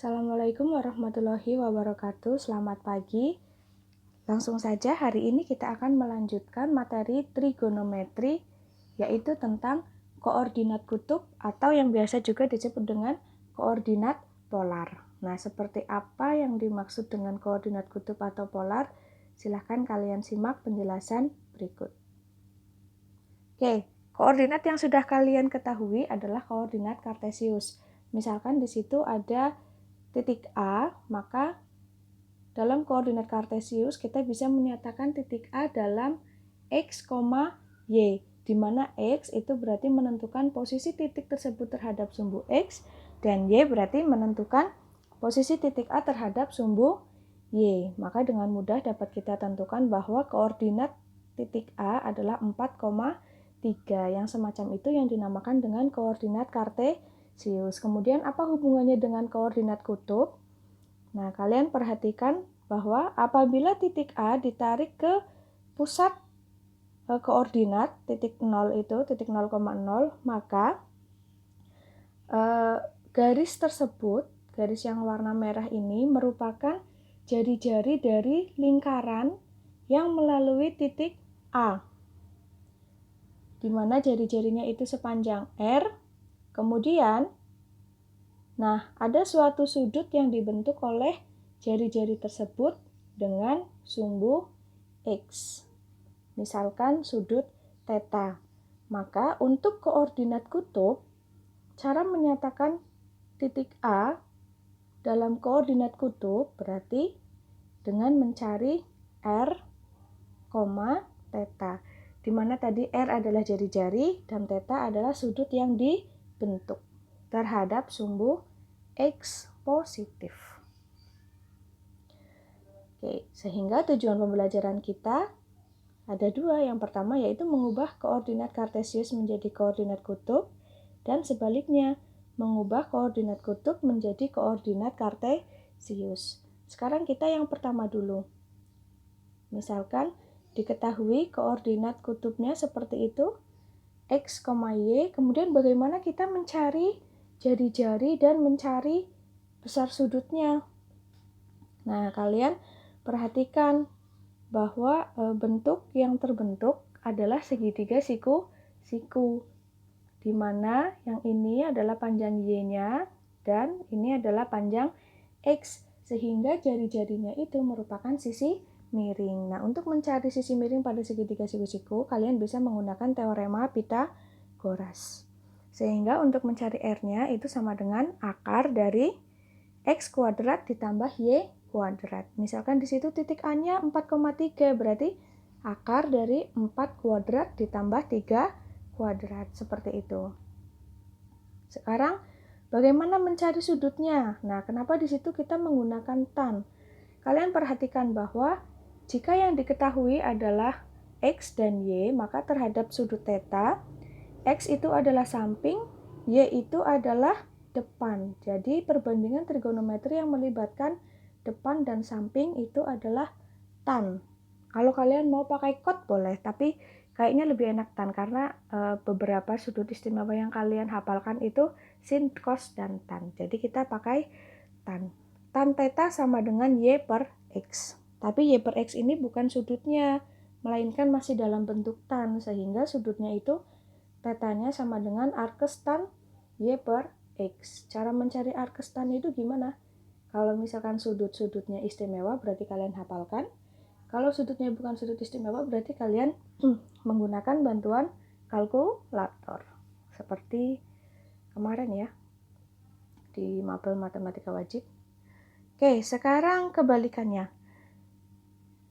Assalamualaikum warahmatullahi wabarakatuh. Selamat pagi. Langsung saja hari ini kita akan melanjutkan materi trigonometri, yaitu tentang koordinat kutub atau yang biasa juga disebut dengan koordinat polar. Nah, seperti apa yang dimaksud dengan koordinat kutub atau polar? Silahkan kalian simak penjelasan berikut. Oke, koordinat yang sudah kalian ketahui adalah koordinat kartesius. Misalkan di situ ada titik A, maka dalam koordinat kartesius kita bisa menyatakan titik A dalam X, Y, di mana X itu berarti menentukan posisi titik tersebut terhadap sumbu X, dan Y berarti menentukan posisi titik A terhadap sumbu Y. Maka dengan mudah dapat kita tentukan bahwa koordinat titik A adalah 4,3. Yang semacam itu yang dinamakan dengan koordinat kartesius. Kemudian apa hubungannya dengan koordinat kutub? Nah, kalian perhatikan bahwa apabila titik A ditarik ke pusat koordinat titik 0 itu, titik 0,0, maka garis tersebut, garis yang warna merah ini merupakan jari-jari dari lingkaran yang melalui titik A, di mana jari-jarinya itu sepanjang R. Kemudian, nah, ada suatu sudut yang dibentuk oleh jari-jari tersebut dengan sumbu X. Misalkan sudut theta. Maka untuk koordinat kutub, cara menyatakan titik A dalam koordinat kutub berarti dengan mencari R, theta. Di mana tadi R adalah jari-jari dan theta adalah sudut yang dibentuk terhadap sumbu X positif. Oke, sehingga tujuan pembelajaran kita ada dua. Yang pertama yaitu mengubah koordinat kartesius menjadi koordinat kutub, dan sebaliknya mengubah koordinat kutub menjadi koordinat kartesius. Sekarang kita yang pertama dulu. Misalkan diketahui koordinat kutubnya seperti itu, X, Y, kemudian bagaimana kita mencari jari-jari dan mencari besar sudutnya. Nah, kalian perhatikan bahwa bentuk yang terbentuk adalah segitiga siku-siku, di mana yang ini adalah panjang Y-nya dan ini adalah panjang X, sehingga jari-jarinya itu merupakan sisi miring. Nah, untuk mencari sisi miring pada segitiga siku-siku, kalian bisa menggunakan teorema Pythagoras. Sehingga untuk mencari R-nya itu sama dengan akar dari X kuadrat ditambah Y kuadrat. Misalkan di situ titik A-nya 4,3, berarti akar dari 4 kuadrat ditambah 3 kuadrat, seperti itu. Sekarang bagaimana mencari sudutnya? Nah, kenapa di situ kita menggunakan tan? Kalian perhatikan bahwa jika yang diketahui adalah X dan Y, maka terhadap sudut theta, X itu adalah samping, Y itu adalah depan. Jadi perbandingan trigonometri yang melibatkan depan dan samping itu adalah tan. Kalau kalian mau pakai kot boleh, tapi kayaknya lebih enak tan karena beberapa sudut istimewa yang kalian hafalkan itu sin, cos, dan tan. Jadi kita pakai tan. Tan theta sama dengan Y per X. Tapi Y per X ini bukan sudutnya, melainkan masih dalam bentuk tan, sehingga sudutnya itu tetanya sama dengan arkes tan Y per X. Cara mencari arkes tan itu gimana? Kalau misalkan sudut-sudutnya istimewa berarti kalian hafalkan. Kalau sudutnya bukan sudut istimewa berarti kalian menggunakan bantuan kalkulator. Seperti kemarin ya, di mapel matematika wajib. Oke, sekarang kebalikannya.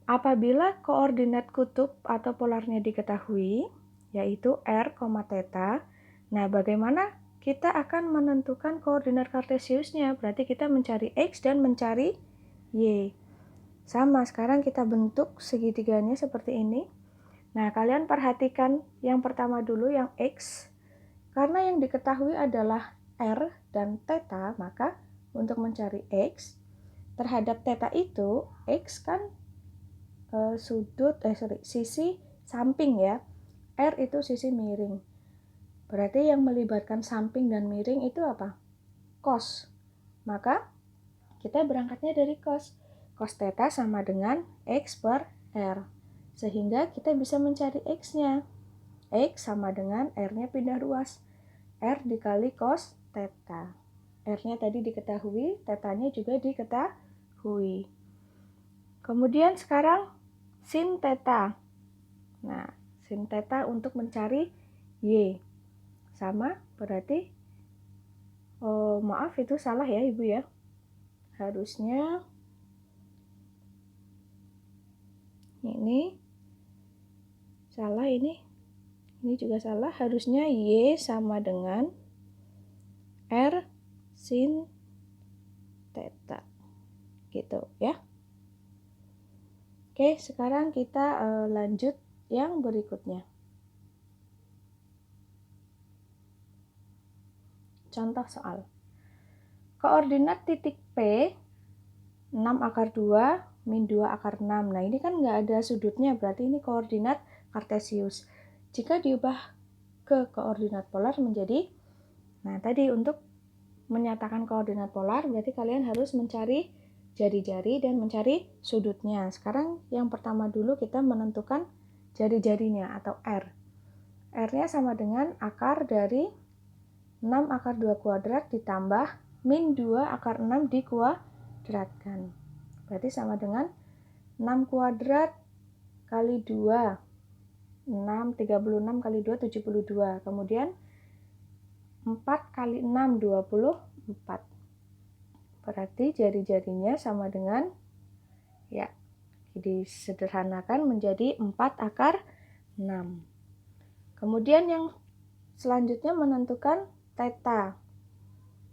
Apabila koordinat kutub atau polarnya diketahui, yaitu R, theta, nah bagaimana kita akan menentukan koordinat kartesiusnya? Berarti kita mencari X dan mencari Y. Sama, sekarang kita bentuk segitiganya seperti ini. Nah, kalian perhatikan yang pertama dulu, yang X. Karena yang diketahui adalah R dan theta, maka untuk mencari X, terhadap theta itu, X kan sisi samping ya. R itu sisi miring. Berarti yang melibatkan samping dan miring itu apa? Cos. Maka Kita berangkatnya dari cos. Cos theta sama dengan X per R. Sehingga kita bisa mencari X-nya. X sama dengan R-nya pindah ruas. R dikali cos theta. R-nya tadi diketahui, theta-nya juga diketahui. Kemudian sekarang sin theta. Nah, sin theta untuk mencari Y. Sama berarti, maaf itu salah ya Ibu ya. Harusnya ini salah ini. Ini juga salah, harusnya Y sama dengan R sin theta. Gitu ya. Oke, sekarang kita lanjut yang berikutnya. Contoh soal. Koordinat titik P 6 akar 2 min 2 akar 6. Nah, ini kan nggak ada sudutnya, berarti ini koordinat kartesius. Jika diubah ke koordinat polar menjadi, nah tadi untuk menyatakan koordinat polar berarti kalian harus mencari jari-jari dan mencari sudutnya. Sekarang yang pertama dulu kita menentukan jari-jarinya atau R. R-nya sama dengan akar dari 6 akar 2 kuadrat ditambah min 2 akar 6 dikuadratkan. Berarti sama dengan 6 kuadrat kali 2. 6, 36 kali 2, 72. Kemudian 4 kali 6, 24. Berarti jari-jarinya sama dengan, ya, disederhanakan menjadi 4 akar 6. Kemudian yang selanjutnya menentukan theta.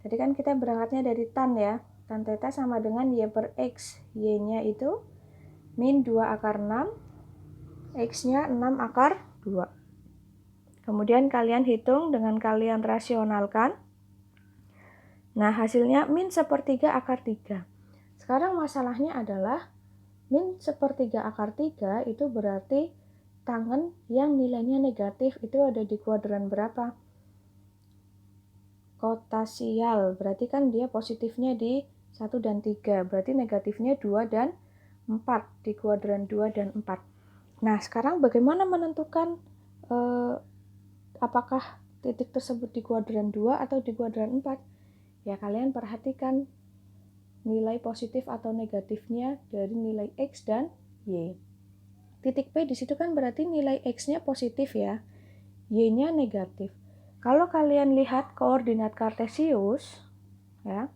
Tadi kan kita berangkatnya dari tan ya. Tan theta sama dengan Y per X. Y-nya itu min 2 akar 6. X-nya 6 akar 2. Kemudian kalian hitung dengan kalian rasionalkan. Nah, hasilnya min 1/3 akar 3. Sekarang masalahnya adalah min 1/3 akar 3 itu berarti tangen yang nilainya negatif itu ada di kuadran berapa? Kotasial, berarti kan dia positifnya di 1 dan 3. Berarti negatifnya 2 dan 4 di kuadran 2 dan 4. Nah, sekarang bagaimana menentukan apakah titik tersebut di kuadran 2 atau di kuadran 4? Ya, kalian perhatikan nilai positif atau negatifnya dari nilai X dan Y. Titik P di situ kan berarti nilai X-nya positif ya, Y-nya negatif. Kalau kalian lihat koordinat kartesius, ya,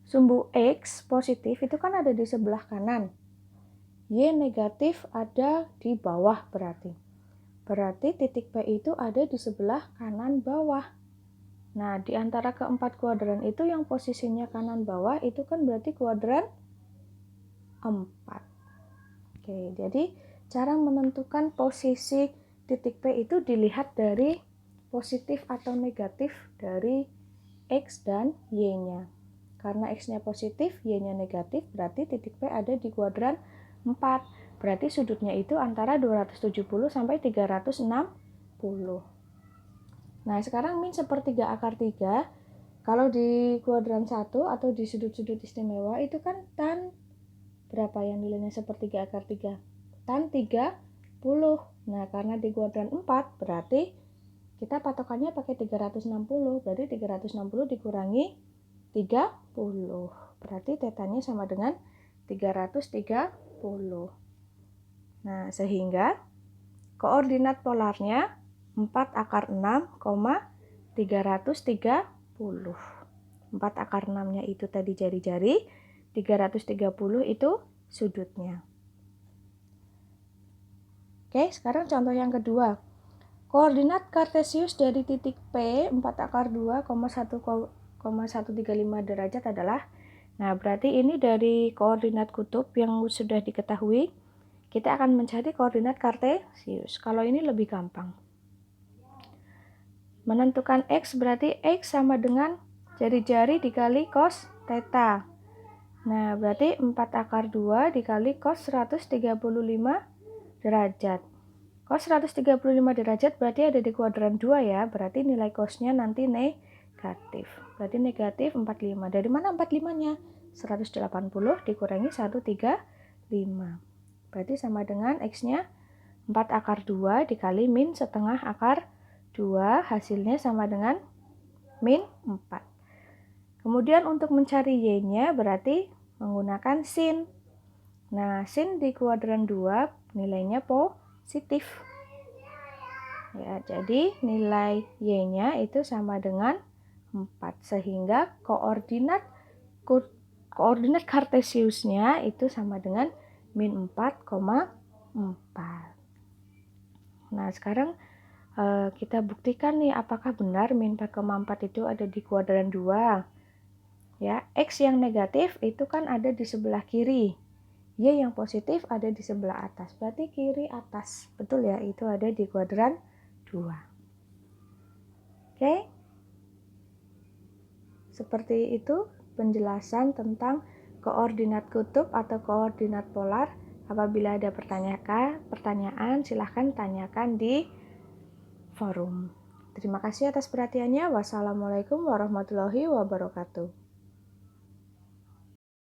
sumbu X positif itu kan ada di sebelah kanan. Y negatif ada di bawah berarti. Berarti titik P itu ada di sebelah kanan bawah. Nah, di antara keempat kuadran itu yang posisinya kanan bawah itu kan berarti kuadran 4. Oke, jadi cara menentukan posisi titik P itu dilihat dari positif atau negatif dari X dan Y-nya. Karena X-nya positif, Y-nya negatif, berarti titik P ada di kuadran 4. Berarti sudutnya itu antara 270 sampai 360. Nah, sekarang min 1/3 akar 3. Kalau di kuadran 1 atau di sudut-sudut istimewa itu kan tan berapa yang nilainya 1/3 akar 3? Tan 30. Nah, karena di kuadran 4 berarti kita patokannya pakai 360. Berarti 360 dikurangi 30. Berarti tetanya sama dengan 330. Nah, sehingga koordinat polarnya 4 akar 6, 330. 4 akar 6-nya itu tadi jari-jari, 330 itu sudutnya. Oke, sekarang contoh yang kedua. Koordinat kartesius dari titik P 4 akar 2, 1,135 derajat adalah, nah berarti ini dari koordinat kutub yang sudah diketahui, kita akan mencari koordinat kartesius. Kalau ini lebih gampang. Menentukan X berarti X sama dengan jari-jari dikali cos theta. Nah, berarti 4 akar 2 dikali cos 135 derajat. Cos 135 derajat berarti ada di kuadran 2 ya, berarti nilai cosnya nanti negatif. Berarti negatif 45. Dari mana 45-nya? 180 dikurangi 135. Berarti sama dengan X-nya 4 akar 2 dikali min setengah akar 2, hasilnya sama dengan min 4. Kemudian untuk mencari Y-nya berarti menggunakan sin. Nah, sin di kuadran 2 nilainya positif. Ya, jadi nilai Y-nya itu sama dengan 4, sehingga koordinat kartesiusnya itu sama dengan min 4,4. Nah, sekarang kita buktikan nih apakah benar min 4,4 itu ada di kuadran 2. Ya, X yang negatif itu kan ada di sebelah kiri. Y yang positif ada di sebelah atas. Berarti kiri atas. Betul ya, itu ada di kuadran 2. Oke? Seperti itu penjelasan tentang koordinat kutub atau koordinat polar. Apabila ada pertanyaan, silahkan tanyakan di forum. Terima kasih atas perhatiannya. Wassalamualaikum warahmatullahi wabarakatuh.